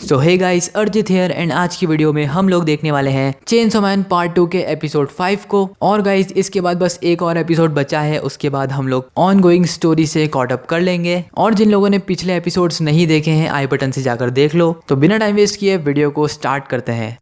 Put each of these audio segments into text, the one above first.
सो hey guys, अर्जित here and आज की वीडियो में हम लोग देखने वाले हैं चेनसो मैन पार्ट 2 के एपिसोड 5 को। और गाइस इसके बाद बस एक और एपिसोड बचा है, उसके बाद हम लोग ऑन गोइंग स्टोरी से कॉट अप कर लेंगे। और जिन लोगों ने पिछले एपिसोड्स नहीं देखे हैं, आई बटन से जाकर देख लो। तो बिना टाइम वेस्ट किए वीडियो को स्टार्ट करते हैं।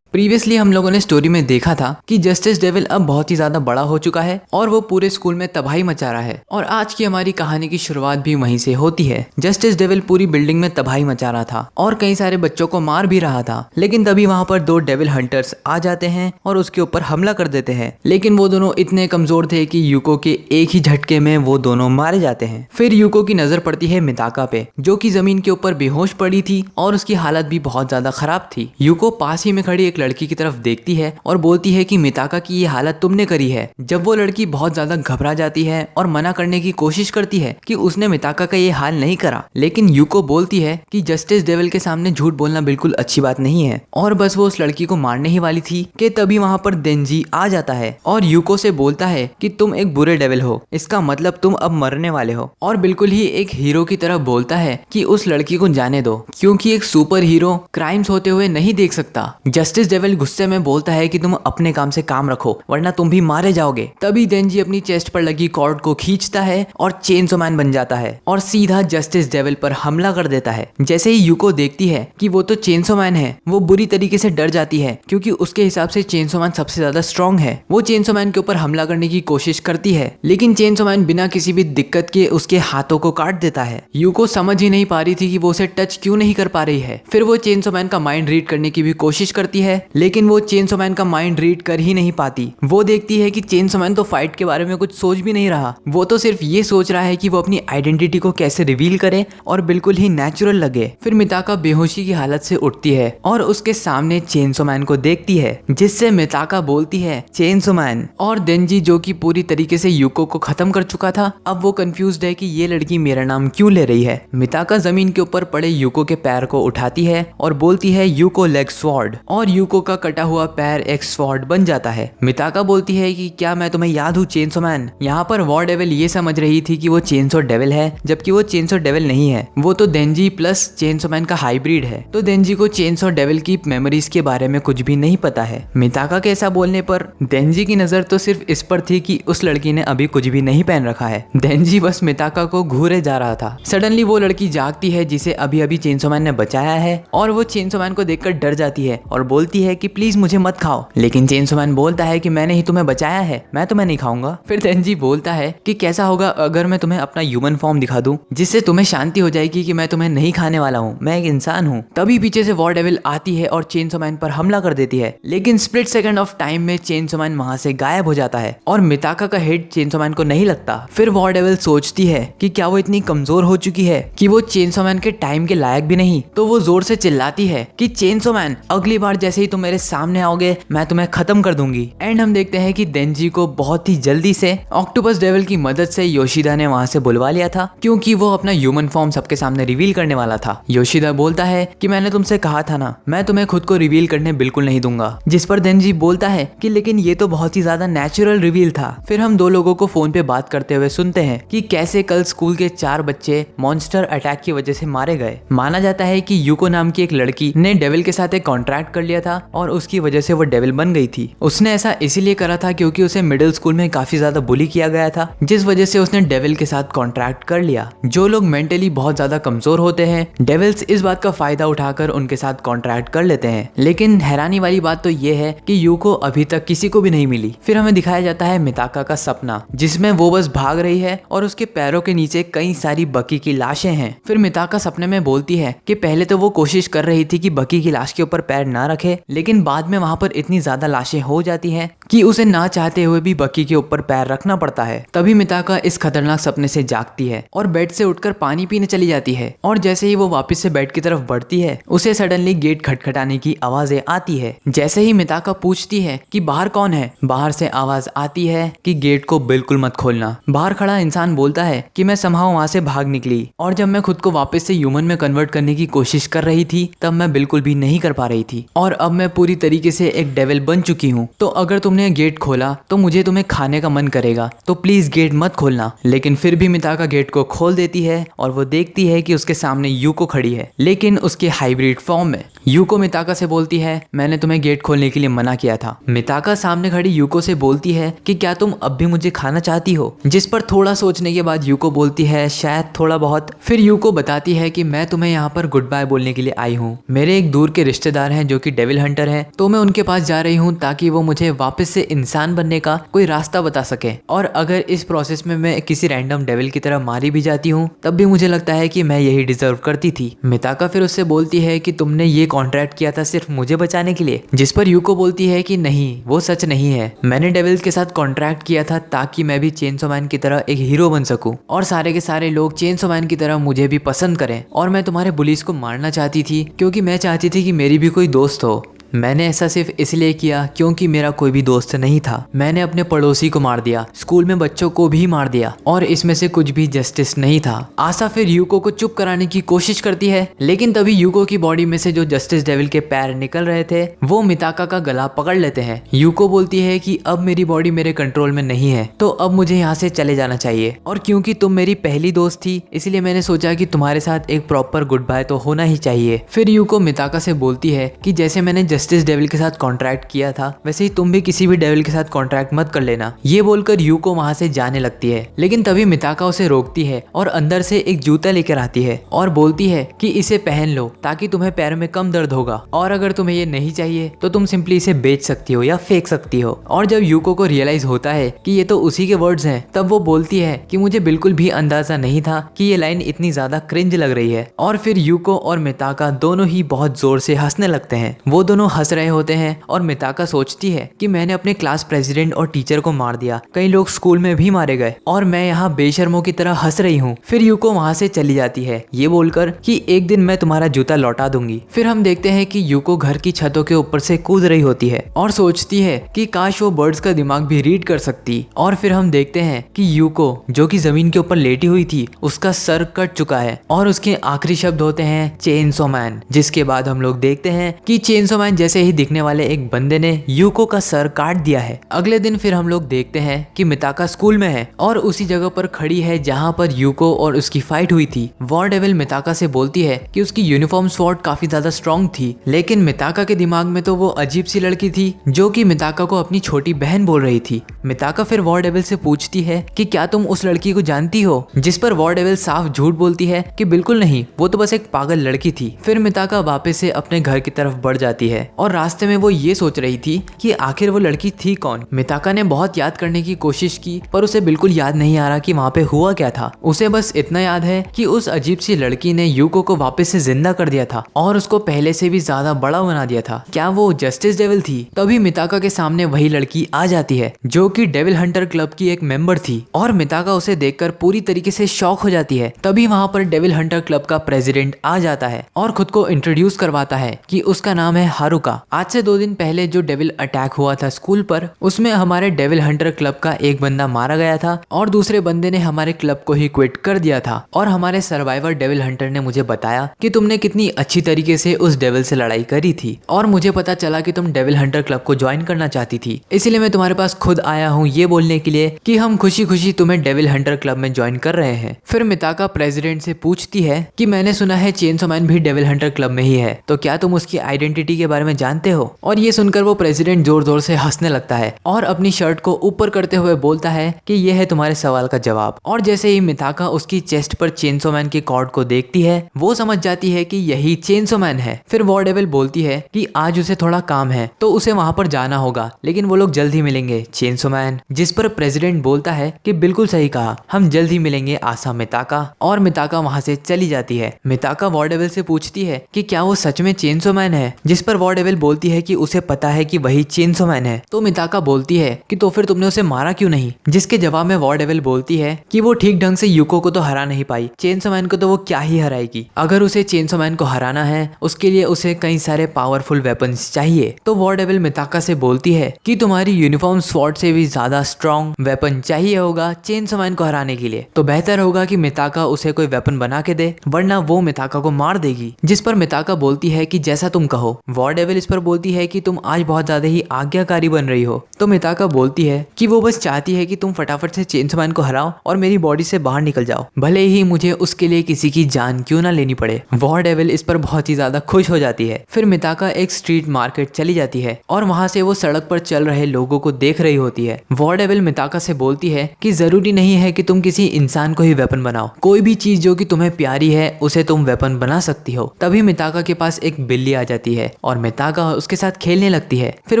प्रीवियसली हम लोगों ने स्टोरी में देखा था कि जस्टिस डेविल अब बहुत ही ज्यादा बड़ा हो चुका है और वो पूरे स्कूल में तबाही मचा रहा है। और आज की हमारी कहानी की शुरुआत भी वहीं से होती है। जस्टिस डेविल पूरी बिल्डिंग में तबाही मचा रहा था और कई सारे बच्चों को मार भी रहा था, लेकिन तभी वहां पर दो डेविल हंटर्स आ जाते हैं और उसके ऊपर हमला कर देते हैं। लेकिन वो दोनों इतने कमजोर थे कि यूको के एक ही झटके में वो दोनों मारे जाते हैं। फिर यूको की नजर पड़ती है मिताका पे, जो कि जमीन के ऊपर बेहोश पड़ी थी और उसकी हालत भी बहुत ज्यादा खराब थी। यूको पास ही में खड़ी एक लड़की की तरफ देखती है और बोलती है कि मिताका की ये हालत तुमने करी है। जब वो लड़की बहुत ज्यादा घबरा जाती है और मना करने की कोशिश करती है कि उसने मिताका का ये हाल नहीं करा, लेकिन यूको बोलती है कि जस्टिस डेविल के सामने झूठ बोलना बिल्कुल अच्छी बात नहीं है। और बस वो उस लड़की को मारने ही वाली थी कि तभी वहां पर देंजी आ जाता है और यूको से बोलता है कि तुम एक बुरे डेविल हो, इसका मतलब तुम अब मरने वाले हो। और बिल्कुल ही एक हीरो की तरह बोलता है कि उस लड़की को जाने दो, क्योंकि एक सुपर हीरो क्राइम्स होते हुए नहीं देख सकता। जस्टिस डेविल गुस्से में बोलता है कि तुम अपने काम से काम रखो, वरना तुम भी मारे जाओगे। तभी देंजी अपनी चेस्ट पर लगी कॉर्ड को खींचता है और चेनसो मैन बन जाता है और सीधा जस्टिस डेविल पर हमला कर देता है। जैसे ही यूको देखती है कि वो तो चेनसो मैन है, वो बुरी तरीके से डर जाती है, क्योंकि उसके हिसाब से चेनसो मैन सबसे ज्यादा स्ट्रॉन्ग है। वो चेनसो मैन के ऊपर हमला करने की कोशिश करती है, लेकिन चेनसो मैन बिना किसी भी दिक्कत के उसके हाथों को काट देता है। यूको समझ ही नहीं पा रही थी कि वो उसे टच क्यों नहीं कर पा रही है। फिर वो चेनसो मैन का माइंड रीड करने की भी कोशिश करती है, लेकिन वो चेनसो मैन का माइंड रीड कर ही नहीं पाती। वो देखती है कि चेनसो मैन तो फाइट के बारे में कुछ सोच भी नहीं रहा, वो तो सिर्फ ये सोच रहा है कि वो अपनी आइडेंटिटी को कैसे रिवील करे और बिल्कुल ही नेचुरल लगे। फिर मिताका बेहोशी की हालत से उठती है और उसके सामने चेनसो मैन को देखती है, जिससे मिताका बोलती है चेनसो मैन। और देंजी, जो कि पूरी तरीके से यूको को खत्म कर चुका था, अब वो कंफ्यूज्ड है कि ये लड़की मेरा नाम क्यों ले रही है। मिताका जमीन के ऊपर पड़े यूको के पैर को उठाती है और बोलती है यूको लेग स्वॉर्ड, और यूको का कटा हुआ पैर एक स्वॉर्ड बन जाता है। मिताका बोलती है कि क्या मैं तुम्हें याद हूँ चेनसो मैन। यहाँ पर वॉर डेविल ये समझ रही थी कि वो चेनसो डेविल है, जबकि वो चेनसो डेविल नहीं है, वो तो देंजी प्लस चेनसो मैन का हाइब्रिड है। तो देंजी को चेनसो डेविल की मेमोरीज के बारे में कुछ भी नहीं पता है। मिताका के ऐसा बोलने पर देंजी की नजर तो सिर्फ इस पर थी कि उस लड़की ने अभी कुछ भी नहीं पहन रखा है। देंजी बस मिताका को घूरे जा रहा था। सडनली वो लड़की जागती है जिसे अभी अभी चेनसो मैन ने बचाया है, और वो चेनसो मैन को देखकर डर जाती है और बोलती है कि प्लीज मुझे मत खाओ। लेकिन चेनसो मैन बोलता है कि मैंने ही तुम्हें बचाया है, मैं तुम्हें नहीं खाऊंगा। फिर देंजी बोलता है कि कैसा होगा अगर मैं तुम्हें अपना ह्यूमन फॉर्म दिखा दूं, जिससे तुम्हें शांति हो जाएगी कि मैं तुम्हें नहीं खाने वाला हूँ, मैं एक इंसान हूँ। तभी पीछे से वॉर डेविल आती है और चेनसो मैन पर हमला कर देती है, लेकिन स्प्लिट सेकंड ऑफ टाइम में चेनसो मैन वहां से गायब हो जाता है और मिताका का हेड चेनसो मैन को नहीं लगता। फिर वॉर डेविल सोचती है कि क्या वो इतनी कमजोर हो चुकी है कि वो चेनसो मैन के टाइम के लायक भी नहीं। तो वो जोर से चिल्लाती है कि चेनसो मैन, अगली बार जैसे ही तुम मेरे सामने आओगे मैं तुम्हें खत्म कर दूंगी। एंड हम देखते हैं कि देंजी को बहुत ही जल्दी से ऑक्टोपस डेविल की मदद से योशिदा ने वहां से बुलवा लिया था, क्योंकि वो अपना ह्यूमन फॉर्म सबके सामने रिवील करने वाला था। योशिदा बोलता है कि मैंने तुमसे कहा था ना, मैं तुम्हें खुद को रिवील करने बिल्कुल नहीं दूंगा। जिस पर देंजी बोलता है कि लेकिन ये तो बहुत ही ज्यादा नेचुरल रिवील था। फिर हम दो लोगों को फोन पे बात करते हुए सुनते हैं कि कैसे कल स्कूल के 4 बच्चे मॉन्स्टर अटैक की वजह से मारे गए। माना जाता है कि यूको नाम की एक लड़की ने डेविल के साथ एक कॉन्ट्रैक्ट कर लिया था और उसकी वजह से वो डेविल बन गई थी। उसने ऐसा इसीलिए करा था क्योंकि उसे मिडिल स्कूल में काफी ज्यादा बुली किया गया था, जिस वजह से उसने डेविल के साथ कॉन्ट्रैक्ट कर लिया। जो लोग मेंटली बहुत ज्यादा कमजोर होते हैं, डेविल्स इस बात का फायदा उठाकर उनके साथ कॉन्ट्रैक्ट कर लेते हैं। लेकिन हैरानी वाली बात तो ये है कि यूको अभी तक किसी को भी नहीं मिली। फिर हमें दिखाया जाता है मिताका का सपना, जिसमें वो बस भाग रही है और उसके पैरों के नीचे कई सारी बकी की लाशें हैं। फिर मिताका सपने में बोलती है कि पहले तो वो कोशिश कर रही थी कि बकी की लाश के ऊपर पैर ना रखे, लेकिन बाद में वहां पर इतनी ज्यादा लाशें हो जाती हैं कि उसे ना चाहते हुए भी बकी के ऊपर पैर रखना पड़ता है। तभी मिताका इस खतरनाक सपने से जागती है और बेड से उठकर पानी पीने चली जाती है। और जैसे ही वो वापस से बेड की तरफ बढ़ती है, उसे सडनली गेट खटखटाने की आवाजें आती है। जैसे ही मिताका पूछती है कि बाहर कौन है, बाहर से आवाज आती है कि गेट को बिल्कुल मत खोलना। बाहर खड़ा इंसान बोलता है कि मैं समहाउ वहां से भाग निकली, और जब मैं खुद को वापस से ह्यूमन में कन्वर्ट करने की कोशिश कर रही थी, तब मैं बिल्कुल भी नहीं कर पा रही थी, और अब मैं पूरी तरीके से एक डेविल बन चुकी हूँ। तो अगर तुम तुमने गेट खोला तो मुझे तुम्हें खाने का मन करेगा, तो प्लीज गेट मत खोलना। लेकिन फिर भी मिताका गेट को खोल देती है और वो देखती है कि उसके सामने यूको खड़ी है, लेकिन उसके हाइब्रिड फॉर्म में। यूको मिताका से बोलती है मैंने तुम्हें गेट खोलने के लिए मना किया था। मिताका सामने खड़ी यूको से बोलती है कि क्या तुम अब भी मुझे खाना चाहती हो, जिस पर थोड़ा सोचने के बाद यूको बोलती है शायद थोड़ा बहुत। फिर यूको बताती है कि मैं तुम्हें यहाँ पर गुड बाय बोलने के लिए आई हूँ। मेरे एक दूर के रिश्तेदार हैं जो कि डेविल हंटर हैं, तो मैं उनके पास जा रही हूँ ताकि वो मुझे वापस से इंसान बनने का कोई रास्ता बता सके। और अगर इस प्रोसेस में मैं किसी रैंडम डेविल की तरह मारी भी जाती हूँ तब भी मुझे लगता है कि मैं यही डिजर्व करती थी। मिताका फिर उससे बोलती है कि तुमने ये कॉन्ट्रैक्ट किया था सिर्फ मुझे बचाने के लिए, जिस पर यूको बोलती है कि नहीं वो सच नहीं है, मैंने डेविल्स के साथ कॉन्ट्रैक्ट किया था ताकि मैं भी चेनसो मैन की तरह एक हीरो बन सकूं और सारे के सारे लोग चेनसो मैन की तरह मुझे भी पसंद करें। और मैं तुम्हारे पुलिस को मारना चाहती थी क्योंकि मैं चाहती थी कि मेरी भी कोई दोस्त हो। मैंने ऐसा सिर्फ इसलिए किया क्योंकि मेरा कोई भी दोस्त नहीं था। मैंने अपने पड़ोसी को मार दिया, स्कूल में बच्चों को भी मार दिया और इसमें से कुछ भी जस्टिस नहीं था। आशा फिर यूको को चुप कराने की कोशिश करती है, लेकिन तभी यूको की बॉडी में से जो जस्टिस डेविल के पैर निकल रहे थे वो मिताका का गला पकड़ लेते हैं। यूको बोलती है कि अब मेरी बॉडी मेरे कंट्रोल में नहीं है, तो अब मुझे यहाँ से चले जाना चाहिए। और क्योंकि तुम मेरी पहली दोस्त थी इसलिए मैंने सोचा कि तुम्हारे साथ एक प्रॉपर गुड बाय तो होना ही चाहिए। फिर यूको मिताका से बोलती है कि जैसे मैंने जस्टिस डेविल के साथ कॉन्ट्रैक्ट किया था वैसे ही तुम भी किसी भी डेविल के साथ कॉन्ट्रैक्ट मत कर लेना। ये बोलकर यूको वहां से जाने लगती है, लेकिन तभी मिताका उसे रोकती है और अंदर से एक जूता लेकर आती है और बोलती है कि इसे पहन लो ताकि तुम्हें पैर में कम दर्द होगा, और अगर तुम्हें ये नहीं चाहिए तो तुम सिंपली इसे बेच सकती हो या फेंक सकती हो। और जब यूको को रियलाइज होता है कि ये तो उसी के वर्ड्स हैं, तब वो बोलती है कि मुझे बिल्कुल भी अंदाजा नहीं था कि ये लाइन इतनी ज्यादा क्रिंज लग रही है। और फिर यूको और मिताका दोनों ही बहुत जोर से हंसने लगते हैं। वो दोनों हंस रहे होते हैं और मिताका सोचती है कि मैंने अपने क्लास प्रेसिडेंट और टीचर को मार दिया, कई लोग स्कूल में भी मारे गए और मैं यहाँ बेशर्मों की तरह हंस रही हूँ। फिर यूको वहाँ से चली जाती है ये बोलकर कि एक दिन मैं तुम्हारा जूता लौटा दूंगी। फिर हम देखते हैं कि यूको घर की छतों के ऊपर से कूद रही होती है और सोचती है कि काश वो बर्ड्स का दिमाग भी रीड कर सकती। और फिर हम देखते हैं कि यूको जो कि जमीन के ऊपर लेटी हुई थी उसका सर कट चुका है और उसके आखिरी शब्द होते हैं चेनसो मैन। जिसके बाद हम लोग देखते हैं कि चेनसो मैन जैसे ही दिखने वाले एक बंदे ने यूको का सर काट दिया है। अगले दिन फिर हम लोग देखते हैं कि मिताका स्कूल में है और उसी जगह पर खड़ी है जहाँ पर यूको और उसकी फाइट हुई थी। वॉर डेविल मिताका से बोलती है कि उसकी यूनिफॉर्म स्वॉर्ड काफी ज्यादा स्ट्रॉन्ग थी, लेकिन मिताका के दिमाग में तो वो अजीब सी लड़की थी जो कि मिताका को अपनी छोटी बहन बोल रही थी। मिताका फिर वॉर डेविल से पूछती है कि क्या तुम उस लड़की को जानती हो, जिस पर वॉर डेविल साफ झूठ बोलती है कि बिल्कुल नहीं, वो तो बस एक पागल लड़की थी। फिर मिताका वापस से अपने घर की तरफ बढ़ जाती है और रास्ते में वो ये सोच रही थी कि आखिर वो लड़की थी कौन। मिताका ने बहुत याद करने की कोशिश की पर उसे बिल्कुल याद नहीं आ रहा कि वहाँ पे हुआ क्या था। उसे बस इतना याद है कि उस अजीब सी लड़की ने यूको को वापस से जिंदा कर दिया था और उसको पहले से भी ज्यादा बड़ा बना दिया था। क्या वो जस्टिस डेविल थी? तभी मिताका के सामने वही लड़की आ जाती है जो कि डेविल हंटर क्लब की एक मेंबर थी और मिताका उसे देखकर पूरी तरीके से शॉक हो जाती है। तभी वहाँ पर डेविल हंटर क्लब का प्रेसिडेंट आ जाता है और खुद को इंट्रोड्यूस करवाता है कि उसका नाम है हारुका। आज से 2 दिन पहले जो डेविल अटैक हुआ था स्कूल पर, उसमें हमारे डेविल हंटर क्लब का एक बंदा मारा गया था और दूसरे बंदे ने हमारे क्लब को ही क्विट कर दिया था। और हमारे सर्वाइवर डेविल हंटर ने मुझे बताया कि तुमने कितनी अच्छी तरीके से उस डेविल से लड़ाई करी थी और मुझे पता चला कि तुम डेविल हंटर क्लब को ज्वाइन करना चाहती थी, इसलिए मैं तुम्हारे पास खुद आया हूँ ये बोलने के लिए कि हम खुशी खुशी तुम्हें डेविल हंटर क्लब में ज्वाइन कर रहे हैं। फिर मिताका प्रेसिडेंट से पूछती है कि मैंने सुना है चेनसो मैन भी डेविल हंटर क्लब में ही है, तो क्या तुम उसकी आइडेंटिटी के बारे में जानते हो? और ये सुनकर वो प्रेसिडेंट जोर जोर से हंसने लगता है और अपनी शर्ट को ऊपर करते हुए बोलता है कि यह है तुम्हारे सवाल का जवाब। और जैसे ही मिताका उसकी चेस्ट पर चेनसो मैन के कॉर्ड को देखती है वो समझ जाती है कि यही चेनसो मैन है। फिर वॉर डेविल बोलती है कि आज उसे थोड़ा काम है तो उसे वहां पर जाना होगा, लेकिन वो लोग जल्द ही मिलेंगे चेनसो मैन। जिस पर प्रेसिडेंट बोलता है कि बिल्कुल सही कहा, हम जल्द ही मिलेंगे आशा मिताका। और मिताका वहां से चली जाती है। मिताका वॉर डेविल से पूछती है कि क्या वो सच में चेनसो मैन है, जिस पर वॉर डेविल बोलती है कि उसे पता है कि वही चेनसो मैन है। तो मिताका बोलती है कि तो फिर तुमने उसे मारा क्यों नहीं? जिसके जवाब में वॉर डेविल बोलती है कि वो ठीक ढंग से यूको को तो हरा नहीं पाई, चेनसो मैन को तो वो क्या ही हराएगी। अगर उसे चेनसो मैन को हराना है उसके लिए उसे कई सारे पावरफुल वेपन्स चाहिए। तो वॉर डेविल मिताका से बोलती है कि तुम्हारी यूनिफॉर्म स्वॉर्ड से भी ज्यादा स्ट्रॉन्ग वेपन चाहिए होगा चेनसो मैन को हराने के लिए, तो बेहतर होगा कि मिताका उसे कोई वेपन बना के दे, वरना वो मिताका को मार देगी। जिस पर मिताका बोलती है कि जैसा तुम कहो। वॉर डेविल इस पर बोलती है कि तुम आज बहुत ज्यादा ही आज्ञाकारी बन रही हो। तो मिताका बोलती है कि वो बस चाहती है कि तुम फटाफट से चेनसो मैन को हराओ और मेरी बॉडी से बाहर निकल जाओ, भले ही मुझे उसके लिए किसी की जान क्यों ना लेनी पड़े। वॉर डेविल इस पर बहुत ही ज्यादा खुश हो जाती है। फिर मिताका एक स्ट्रीट मार्केट चली जाती है और वहां से वो सड़क पर चल रहे लोगों को देख रही होती है। वॉर डेविल मिताका से बोलती है कि जरूरी नहीं है कि तुम किसी इंसान को ही वेपन बनाओ, कोई भी चीज जो कि तुम्हें प्यारी है उसे तुम वेपन बना सकती हो। तभी मिताका के पास एक बिल्ली आ जाती है और मिताका उसके साथ खेलने लगती है। फिर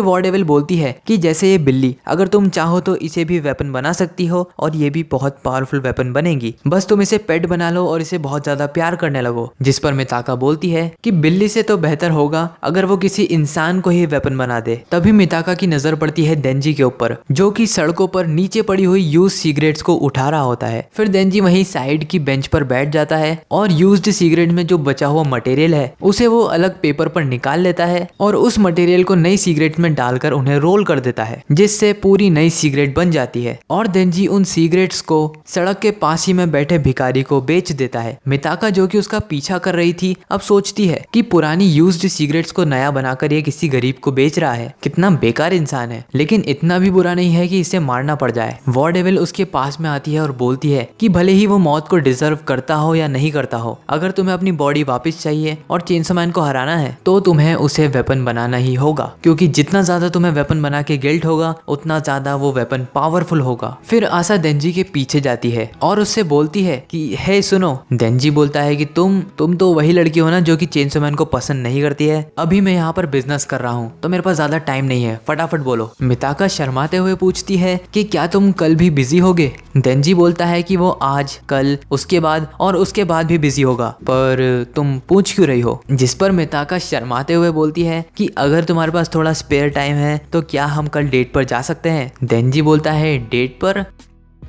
वॉर डेविल बोलती है कि जैसे ये बिल्ली, अगर तुम चाहो तो इसे भी वेपन बना सकती हो और ये भी बहुत पावरफुल वेपन बनेगी, बस तुम इसे पेट बना लो और इसे बहुत ज्यादा प्यार करने लगो। जिस पर मिताका बोलती है कि बिल्ली से तो बेहतर होगा अगर वो किसी इंसान को ही वेपन बना दे। तभी मिताका की नजर पड़ती है देंजी के ऊपर, जो कि सड़कों पर नीचे पड़ी हुई यूज सिगरेट्स को उठा रहा होता है। फिर देंजी वहीं साइड की बेंच पर बैठ जाता है और यूज्ड सिगरेट में जो बचा हुआ मटेरियल है उसे वो अलग पेपर पर निकाल लेता है और उस मटेरियल को नई सिगरेट में डालकर उन्हें रोल कर देता है, जिससे पूरी नई सिगरेट बन जाती है। और देंजी उन सिगरेट्स को सड़क के पास ही में बैठे भिखारी को बेच देता है। मिताका जो कि उसका पीछा कर रही थी अब सोचती है कि पुरानी यूज्ड सिगरेट्स को नया बनाकर ये किसी गरीब को बेच रहा है, कितना बेकार इंसान है, लेकिन इतना भी बुरा नहीं है कि इसे मारना पड़ जाए। वॉर डेविल उसके पास में आती है और बोलती है कि भले ही वो मौत को डिजर्व करता हो या नहीं करता हो, अगर तुम्हें अपनी बॉडी वापस चाहिए और चेनसो मैन को हराना है तो तुम्हें उसे वेपन बनाना ही होगा, क्योंकि जितना ज्यादा तुम्हें वेपन बना के गिल्ट होगा उतना ज्यादा वो वेपन पावरफुल होगा। फिर आशा देंजी के पीछे जाती है और उससे बोलती है कि हे सुनो। देंजी बोलता है कि तुम तो वही लड़की हो ना जो कि चेनसो मैन को पसंद नहीं करती है। अभी मैं यहाँ पर बिजनेस कर रहा हूँ तो मेरे पास ज्यादा टाइम नहीं है, फटाफट बोलो। मिताका शर्माते हुए पूछती है कि क्या तुम कल भी बिजी होगे। देंजी बोलता है कि वो आज, कल, उसके बाद और उसके बाद भी बिजी होगा, पर तुम पूछ क्यों रही हो। जिस पर मिताका शर्माते हुए बोलती है कि अगर तुम्हारे पास थोड़ा स्पेयर टाइम है तो क्या हम कल डेट पर जा सकते हैं। देंजी बोलता है डेट पर,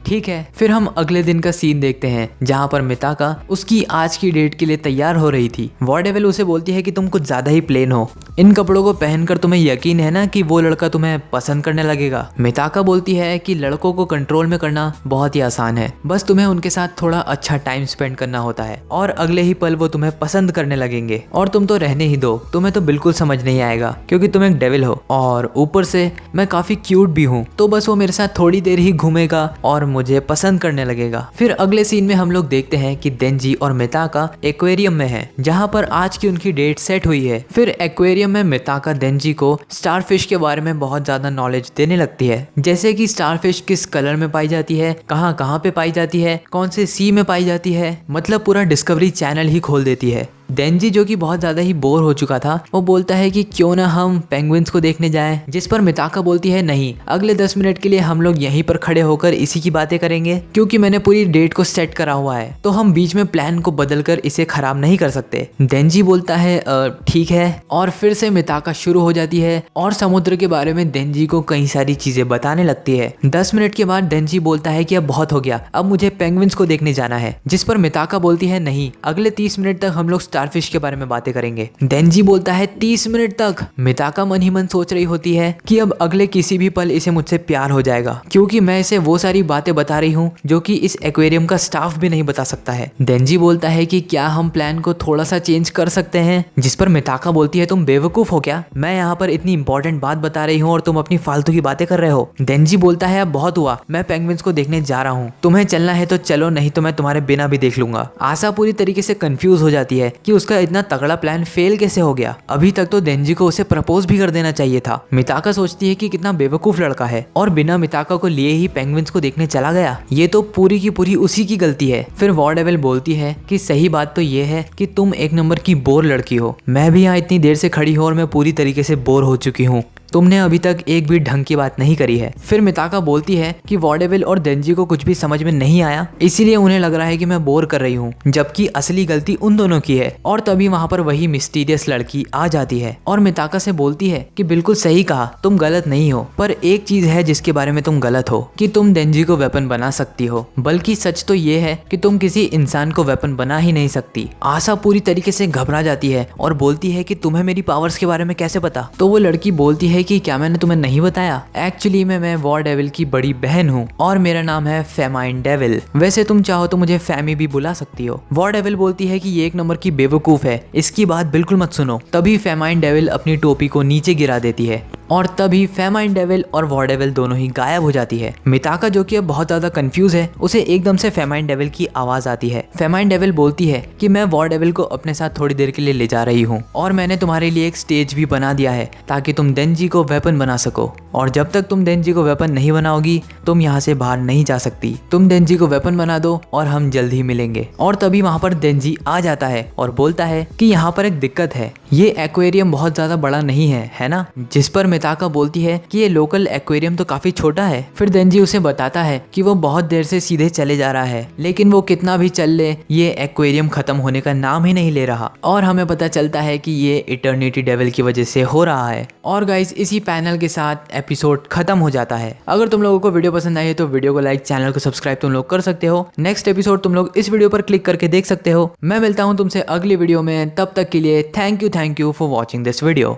ठीक है। फिर हम अगले दिन का सीन देखते हैं जहाँ पर मिताका उसकी आज की डेट के लिए तैयार हो रही थी। वॉर डेविल उसे बोलती है कि तुम कुछ ज्यादा ही प्लेन हो, इन कपड़ों को पहनकर तुम्हें यकीन है ना कि वो लड़का तुम्हें पसंद करने लगेगा। मिताका बोलती है कि लड़कों को कंट्रोल में करना बहुत ही आसान है, बस तुम्हें उनके साथ थोड़ा अच्छा टाइम स्पेंड करना होता है और अगले ही पल वो तुम्हें पसंद करने लगेंगे। और तुम तो रहने ही दो, तुम्हें तो बिल्कुल समझ नहीं आएगा क्योंकि तुम एक डेविल हो और ऊपर से मैं काफी क्यूट भी हूँ, तो बस वो मेरे साथ थोड़ी देर ही घूमेगा और मुझे पसंद करने लगेगा। फिर अगले सीन में हम लोग देखते हैं कि देंजी और मिताका एक्वेरियम में हैं, जहां पर आज की उनकी डेट सेट हुई है। फिर एक्वेरियम में मिताका देंजी को स्टारफिश के बारे में बहुत ज्यादा नॉलेज देने लगती है, जैसे कि स्टारफिश किस कलर में पाई जाती है, कहाँ कहाँ पे पाई जाती है, कौन से सी में पाई जाती है, मतलब पूरा डिस्कवरी चैनल ही खोल देती है। देंजी जो कि बहुत ज्यादा ही बोर हो चुका था वो बोलता है कि क्यों ना हम पेंगुइन्स को देखने जाएं, जिस पर मिताका बोलती है नहीं, अगले 10 मिनट के लिए हम लोग यहीं पर खड़े होकर इसी की बातें करेंगे क्योंकि मैंने पूरी डेट को सेट करा हुआ है, तो हम बीच में प्लान को बदलकर इसे खराब नहीं कर सकते। देंजी बोलता है ठीक है, और फिर से मिताका शुरू हो जाती है और समुद्र के बारे में देंजी को कई सारी चीजें बताने लगती है। 10 मिनट के बाद देंजी बोलता है कि अब बहुत हो गया, अब मुझे पेंगुइन्स को देखने जाना है, जिस पर मिताका बोलती है नहीं, अगले 30 मिनट तक हम लोग स्टारफिश के बारे में बातें करेंगे। देंजी बोलता है 30 मिनट तक। मिताका मन ही मन सोच रही होती है कि अब अगले किसी भी पल इसे मुझसे प्यार हो जाएगा क्योंकि मैं इसे वो सारी बातें बता रही हूँ जो कि इस एक्वेरियम का स्टाफ भी नहीं बता सकता है। देंजी बोलता है कि क्या हम प्लान को थोड़ा सा चेंज कर सकते हैं, जिस पर मिताका बोलती है तुम बेवकूफ हो क्या, मैं यहाँ पर इतनी इंपॉर्टेंट बात बता रही हूँ और तुम अपनी फालतू की बातें कर रहे हो। देंजी बोलता है अब बहुत हुआ, मैं पेंगुइन्स को देखने जा रहा हूँ, तुम्हें चलना है तो चलो, नहीं तो मैं तुम्हारे बिना भी देख लूंगा। आशा पूरी तरीके से कंफ्यूज हो जाती है कि उसका इतना तगड़ा प्लान फेल कैसे हो गया, अभी तक तो देंजी को उसे प्रपोज भी कर देना चाहिए था। मिताका सोचती है कि कितना बेवकूफ लड़का है और बिना मिताका को लिए ही पेंगुइन्स को देखने चला गया, ये तो पूरी की पूरी उसी की गलती है। फिर वॉर डेविल बोलती है कि सही बात तो ये है कि तुम एक नंबर की बोर लड़की हो, मैं भी यहाँ इतनी देर से खड़ी हूँ और मैं पूरी तरीके से बोर हो चुकी हूँ, तुमने अभी तक एक भी ढंग की बात नहीं करी है। फिर मिताका बोलती है कि वॉर डेविल और देंजी को कुछ भी समझ में नहीं आया, इसीलिए उन्हें लग रहा है कि मैं बोर कर रही हूँ, जबकि असली गलती उन दोनों की है। और तभी वहाँ पर वही मिस्टीरियस लड़की आ जाती है और मिताका से बोलती है कि बिल्कुल सही कहा, तुम गलत नहीं हो, पर एक चीज है जिसके बारे में तुम गलत हो कि तुम देंजी को वेपन बना सकती हो, बल्कि सच तो ये है कि तुम किसी इंसान को वेपन बना ही नहीं सकती। आशा पूरी तरीके से घबरा जाती है और बोलती है कि तुम्हें मेरी पावर्स के बारे में कैसे पता। तो वो लड़की बोलती है है कि क्या मैंने तुम्हें नहीं बताया, एक्चुअली मैं वॉर डेविल की बड़ी बहन हूँ और मेरा नाम है फेमाइन डेविल। वैसे तुम चाहो तो मुझे फैमी भी बुला सकती हो। वॉर डेविल बोलती है कि ये एक नंबर की बेवकूफ है, इसकी बात बिल्कुल मत सुनो। तभी फेमाइन डेविल अपनी टोपी को नीचे गिरा देती है और तभी फेमाइन डेविल और वॉर डेविल दोनों ही गायब हो जाती है। मिताका जो कि अब बहुत ज्यादा कंफ्यूज है, उसे एकदम से फेमाइन डेविल की आवाज आती है। फेमाइन डेविल बोलती है कि मैं वॉर डेविल को अपने साथ थोड़ी देर के लिए ले जा रही हूँ और मैंने तुम्हारे लिए एक स्टेज भी बना दिया है ताकि तुम डेंजी को वेपन बना सको, और जब तक तुम डेंजी को वेपन नहीं बनाओगी तुम यहाँ से बाहर नहीं जा सकती। तुम डेंजी को वेपन बना दो और हम जल्द ही मिलेंगे। और तभी वहाँ पर डेंजी आ जाता है और बोलता है कि यहाँ पर एक दिक्कत है, ये एक्वेरियम बहुत ज्यादा बड़ा नहीं है ना। जिस पर मिताका बोलती है कि ये लोकल एक्वेरियम तो काफी छोटा है। फिर डेंजी उसे बताता है कि वो बहुत देर से सीधे चले जा रहा है, लेकिन वो कितना भी चल ले ये एक्वेरियम खत्म होने का नाम ही नहीं ले रहा। और हमें पता चलता है कि ये इटर्निटी डेविल की वजह से हो रहा है। और गाइस इसी पैनल के साथ एपिसोड खत्म हो जाता है। अगर तुम लोगों को वीडियो पसंद आई है तो वीडियो को लाइक, चैनल को सब्सक्राइब तुम लोग कर सकते हो। नेक्स्ट एपिसोड तुम लोग इस वीडियो पर क्लिक करके देख सकते हो। मैं मिलता हूँ तुमसे अगली वीडियो में, तब तक के लिए thank you for watching this video.